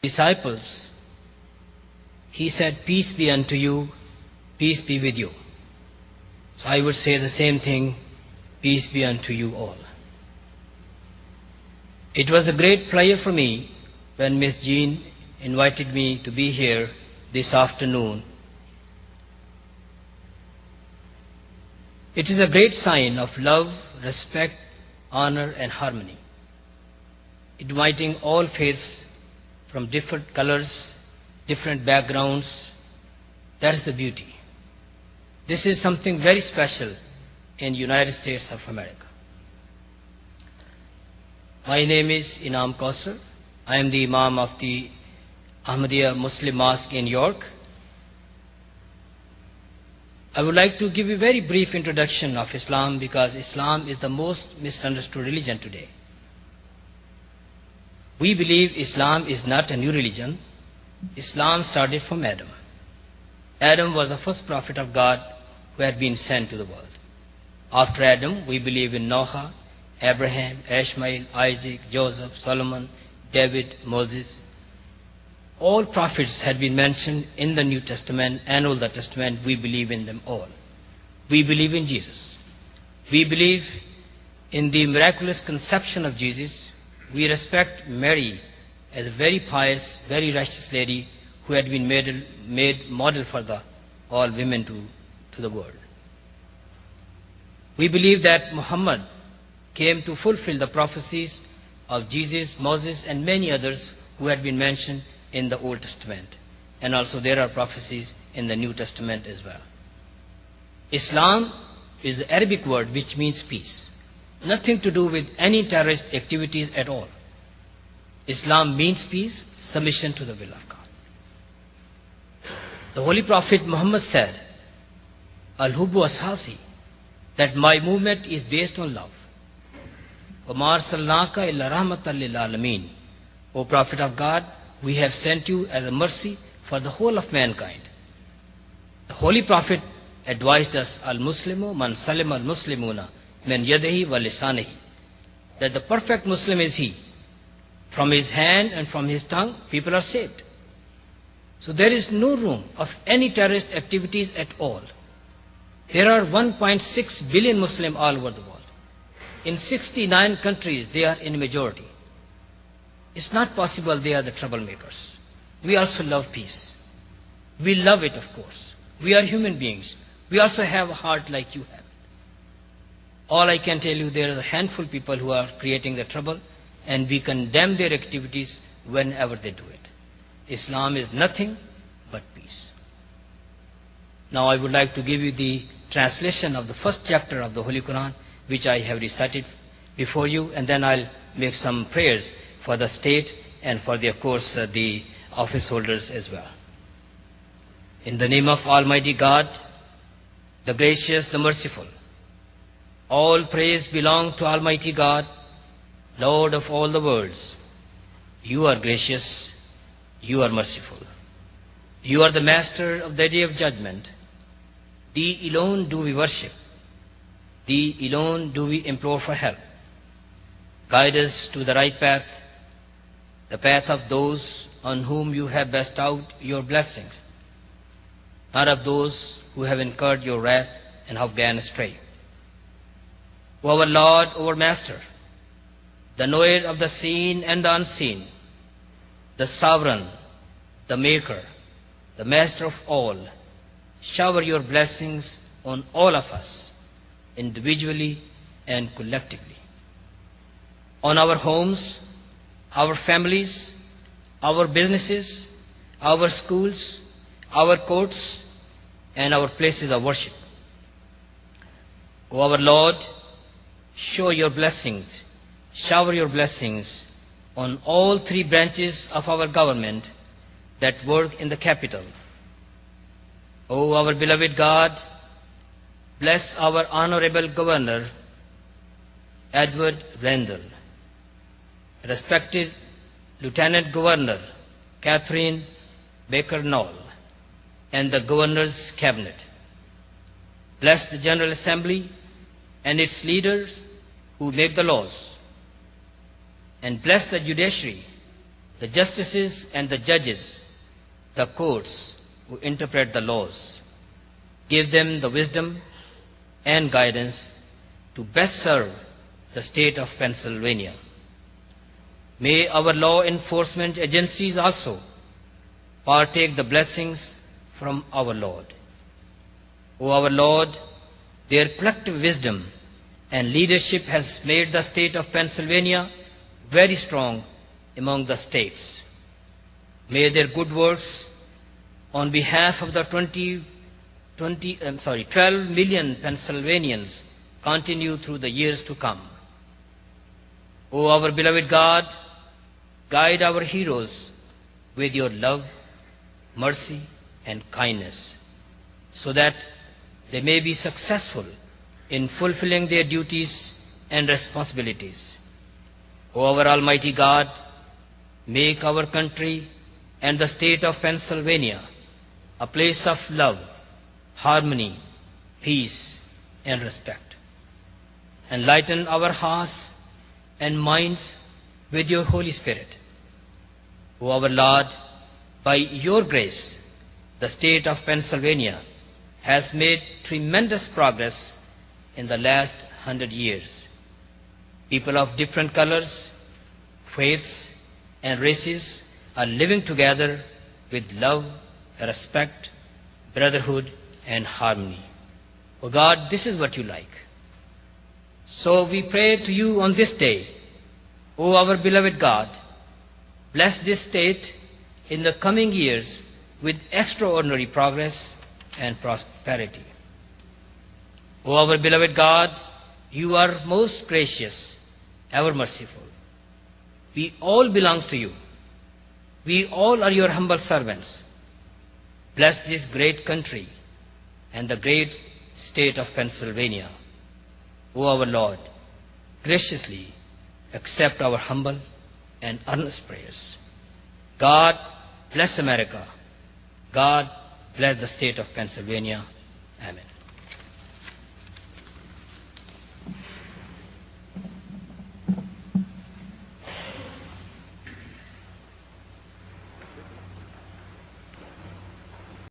disciples, he said, "Peace be unto you, peace be with you." So I would say the same thing, peace be unto you all. It was a great pleasure for me when Miss Jean invited me to be here this afternoon. It is a great sign of love, respect, honor, and harmony, inviting all faiths from different colors, different backgrounds. That is the beauty. This is something very special in the United States of America. My name is Inam Kausar. I am the Imam of the Ahmadiyya Muslim Mosque in York. I would like to give you a very brief introduction of Islam because Islam is the most misunderstood religion today. We believe Islam is not a new religion. Islam started from Adam. Adam was the first prophet of God who had been sent to the world. After Adam, we believe in Noah, Abraham, Ishmael, Isaac, Joseph, Solomon, David, Moses. All prophets had been mentioned in the New Testament and Old Testament. We believe in them all. We believe in Jesus. We believe in the miraculous conception of Jesus. We respect Mary as a very pious, very righteous lady who had been made model for all women to the world. We believe that Muhammad came to fulfill the prophecies of Jesus, Moses, and many others who had been mentioned in the Old Testament. And also there are prophecies in the New Testament as well. Islam is an Arabic word which means peace. Nothing to do with any terrorist activities at all. Islam means peace, submission to the will of God. The Holy Prophet Muhammad said, "Al-Hubbu Asasi," that my movement is based on love. وَمَا أَرْسَلْنَاكَ إِلَّا رَحْمَةً لِلْعَالَمِينَ. O Prophet of God, we have sent you as a mercy for the whole of mankind. The Holy Prophet advised us, "Al-Muslimu man salima al-Muslimuna min yadihi wa lisanihi," that the perfect Muslim is he. From his hand and from his tongue, people are saved. So there is no room of any terrorist activities at all. There are 1.6 billion Muslims all over the world. In 69 countries, they are in majority. It's not possible they are the troublemakers. We also love peace. We love it, of course. We are human beings. We also have a heart like you have. All I can tell you, there are a handful of people who are creating the trouble, and we condemn their activities whenever they do it. Islam is nothing but peace. Now I would like to give you the translation of the first chapter of the Holy Quran, which I have recited before you, and then I'll make some prayers for the state and for the, of course, the office holders as well. In the name of Almighty God, the gracious, the merciful, all praise belong to Almighty God, Lord of all the worlds. You are gracious, you are merciful. You are the master of the day of judgment. Thee alone do we worship. Thee alone do we implore for help. Guide us to the right path, the path of those on whom you have bestowed your blessings, not of those who have incurred your wrath and have gone astray. O our Lord, our Master, the knower of the seen and the unseen, the sovereign, the maker, the master of all, shower your blessings on all of us, individually and collectively. On our homes, our families, our businesses, our schools, our courts, and our places of worship. O our Lord, shower your blessings on all three branches of our government that work in the capital. O our beloved God, bless our Honorable Governor, Edward Randall, respected Lieutenant Governor, Catherine Baker Knoll, and the Governor's Cabinet. Bless the General Assembly and its leaders who make the laws, and bless the judiciary, the justices and the judges, the courts who interpret the laws. Give them the wisdom and guidance to best serve the state of Pennsylvania. May our law enforcement agencies also partake the blessings from our Lord. O our Lord, their collective wisdom and leadership has made the state of Pennsylvania very strong among the states. May their good works on behalf of the 12 million Pennsylvanians continue through the years to come. O our beloved God, guide our heroes with your love, mercy, and kindness, so that they may be successful in fulfilling their duties and responsibilities. O our Almighty God, make our country and the state of Pennsylvania a place of love, harmony, peace, and respect. Enlighten our hearts and minds with your Holy Spirit. O our Lord, by your grace, the state of Pennsylvania has made tremendous progress in the last 100 years. People of different colors, faiths, and races are living together with love, respect, brotherhood, and harmony. Oh God, this is what you like. So we pray to you on this day, O our beloved God, bless this state in the coming years with extraordinary progress and prosperity. O our beloved God, you are most gracious, ever merciful. We all belong to you. We all are your humble servants. Bless this great country and the great state of Pennsylvania. O our Lord, graciously accept our humble and earnest prayers. God bless America. God bless the state of Pennsylvania. Amen.